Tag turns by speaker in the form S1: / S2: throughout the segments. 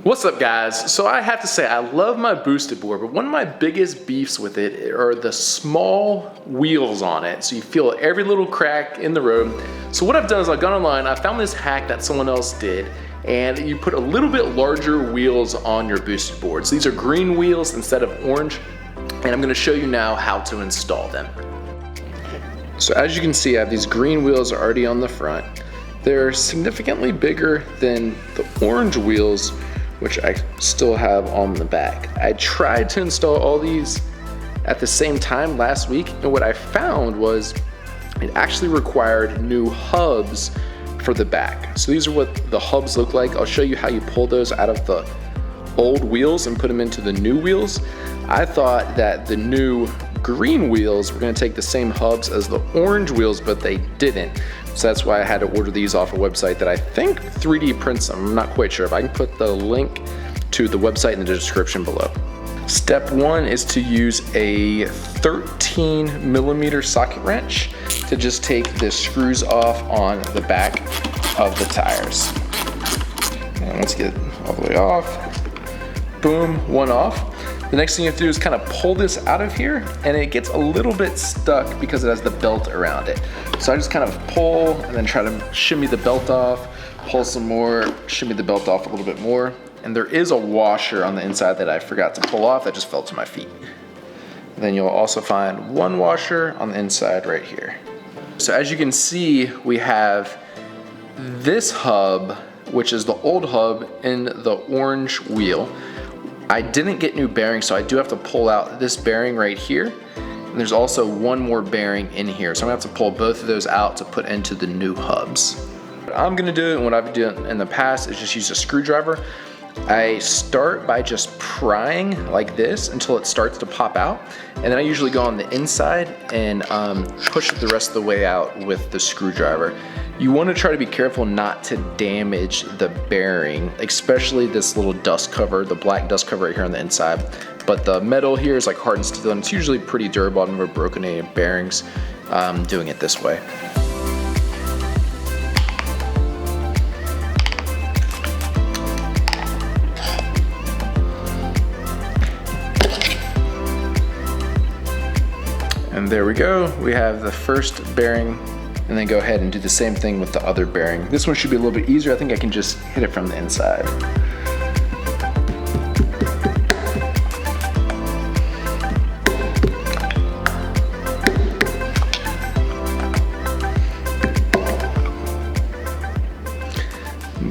S1: What's up, guys? So I have to say, I love my boosted board, but one of my biggest beefs with it are the small wheels on it. So you feel every little crack in the road. So what I've done is I've gone online, I found this hack that someone else did, and you put a little bit larger wheels on your boosted board. So these are green wheels instead of orange, and I'm gonna show you now how to install them. So as you can see, I have these green wheels already on the front. They're significantly bigger than the orange wheels, which I still have on the back. I tried to install all these at the same time last week, and what I found was it actually required new hubs for the back. So these are what the hubs look like. I'll show you how you pull those out of the old wheels and put them into the new wheels. I thought that the new green wheels were gonna take the same hubs as the orange wheels, but they didn't. So that's why I had to order these off a website that I think 3D prints them. I'm not quite sure, but I can put the link to the website in the description below. Step one is to use a 13mm socket wrench to just take the screws off on the back of the tires. And let's get it all the way off. Boom, one off. The next thing you have to do is kind of pull this out of here, and it gets a little bit stuck because it has the belt around it. So I just kind of pull and then try to shimmy the belt off, pull some more, shimmy the belt off a little bit more. And there is a washer on the inside that I forgot to pull off that just fell to my feet. And then you'll also find one washer on the inside right here. So as you can see, we have this hub, which is the old hub in the orange wheel. I didn't get new bearings, so I do have to pull out this bearing right here. And there's also one more bearing in here. So I'm gonna have to pull both of those out to put into the new hubs. What I'm gonna do, and what I've done in the past, is just use a screwdriver. I start by just prying like this until it starts to pop out. And then I usually go on the inside and push it the rest of the way out with the screwdriver. You want to try to be careful not to damage the bearing, especially this little dust cover, the black dust cover right here on the inside. But the metal here is like hardened steel, and it's usually pretty durable. I've never broken any bearings doing it this way. And there we go. We have the first bearing, and then go ahead and do the same thing with the other bearing. This one should be a little bit easier. I think I can just hit it from the inside.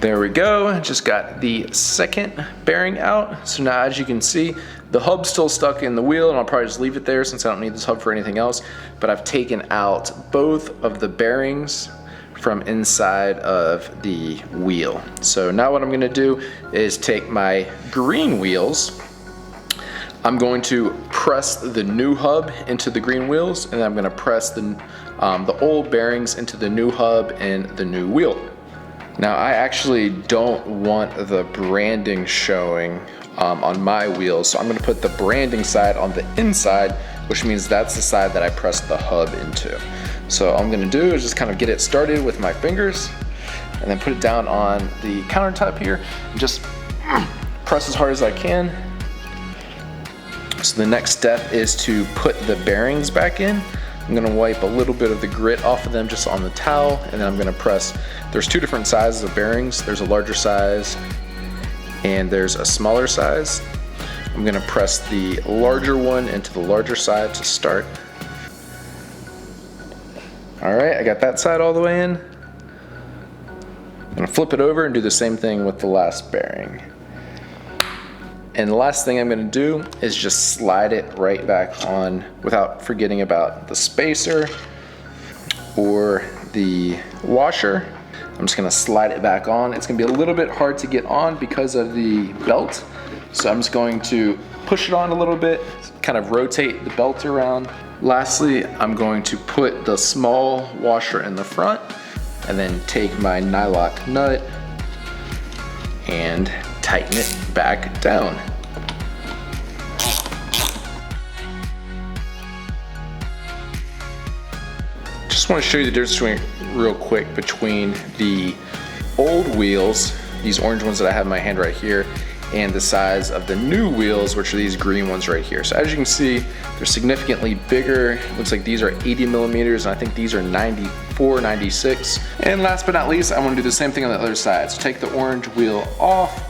S1: There we go, just got the second bearing out. So now as you can see, the hub's still stuck in the wheel, and I'll probably just leave it there since I don't need this hub for anything else, but I've taken out both of the bearings from inside of the wheel. So now what I'm gonna do is take my green wheels, I'm going to press the new hub into the green wheels, and then I'm gonna press the old bearings into the new hub and the new wheel. Now I actually don't want the branding showing on my wheels, so I'm gonna put the branding side on the inside, which means that's the side that I press the hub into. So all I'm gonna do is just kind of get it started with my fingers and then put it down on the countertop here and just press as hard as I can. So the next step is to put the bearings back in. I'm gonna wipe a little bit of the grit off of them just on the towel, and then I'm gonna press, there's two different sizes of bearings. There's a larger size and there's a smaller size. I'm gonna press the larger one into the larger side to start. All right, I got that side all the way in. I'm gonna flip it over and do the same thing with the last bearing. And the last thing I'm gonna do is just slide it right back on without forgetting about the spacer or the washer. I'm just gonna slide it back on. It's gonna be a little bit hard to get on because of the belt. So I'm just going to push it on a little bit, kind of rotate the belt around. Lastly, I'm going to put the small washer in the front and then take my nylock nut and tighten it back down. Just want to show you the difference real quick between the old wheels, these orange ones that I have in my hand right here, and the size of the new wheels, which are these green ones right here. So as you can see, they're significantly bigger. Looks like these are 80 millimeters, and I think these are 94, 96. And last but not least, I want to do the same thing on the other side. So take the orange wheel off,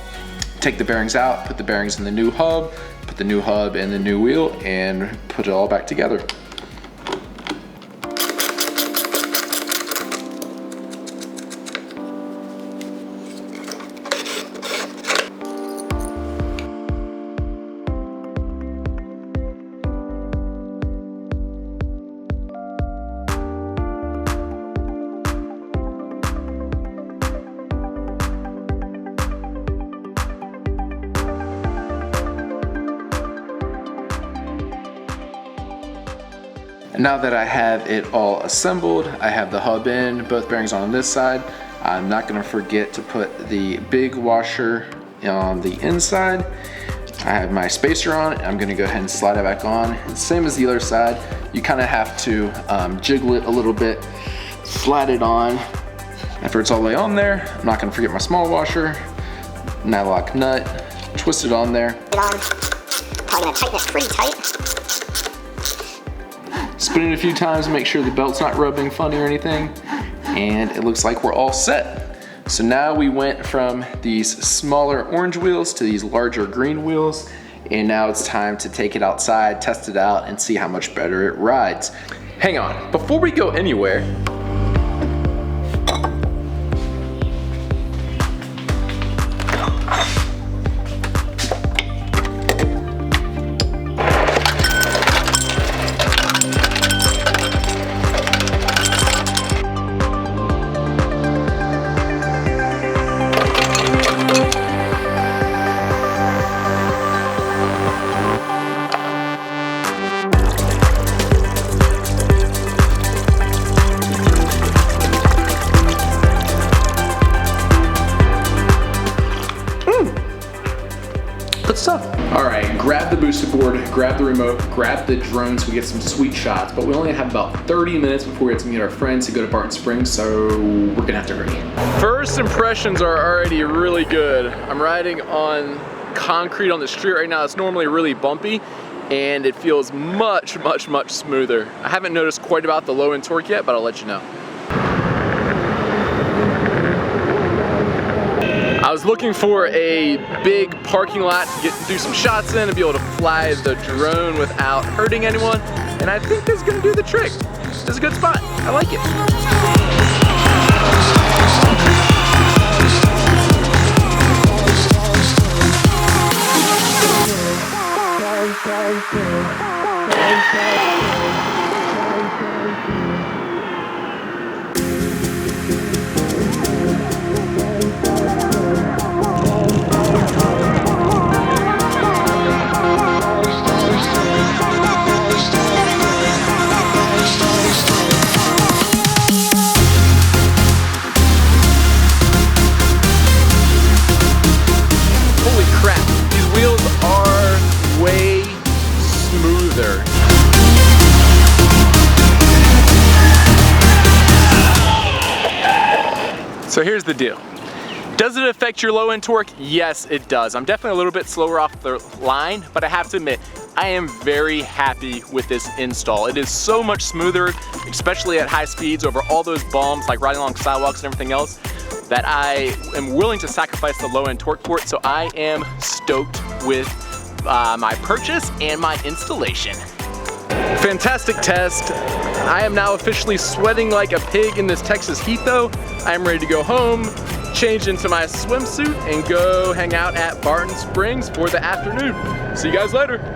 S1: take the bearings out, put the bearings in the new hub, put the new hub in the new wheel, and put it all back together. And now that I have it all assembled, I have the hub in, both bearings on this side. I'm not gonna forget to put the big washer on the inside. I have my spacer on. I'm gonna go ahead and slide it back on. Same as the other side. You kind of have to jiggle it a little bit, slide it on. After it's all the way on there, I'm not gonna forget my small washer, nylock nut, twist it on there.
S2: Probably gonna tighten it pretty tight.
S1: Spin it a few times to make sure the belt's not rubbing funny or anything. And it looks like we're all set. So now we went from these smaller orange wheels to these larger green wheels. And now it's time to take it outside, test it out, and see how much better it rides. Hang on, before we go anywhere, good stuff. All right, grab the boosted board, grab the remote, grab the drone so we get some sweet shots, but we only have about 30 minutes before we have to meet our friends to go to Barton Springs, so we're gonna have to hurry. First impressions are already really good. I'm riding on concrete on the street right now. It's normally really bumpy, and it feels much smoother. I haven't noticed quite about the low end torque yet, but I'll let you know. I was looking for a big parking lot to do some shots in and be able to fly the drone without hurting anyone, and I think this is gonna do the trick. This is a good spot. I like it. So here's the deal. Does it affect your low end torque? Yes, it does. I'm definitely a little bit slower off the line, but I have to admit, I am very happy with this install. It is so much smoother, especially at high speeds over all those bumps, like riding along sidewalks and everything else, that I am willing to sacrifice the low end torque for it. So I am stoked with my purchase and my installation. Fantastic test. I am now officially sweating like a pig in this Texas heat though. I am ready to go home, change into my swimsuit, and go hang out at Barton Springs for the afternoon. See you guys later.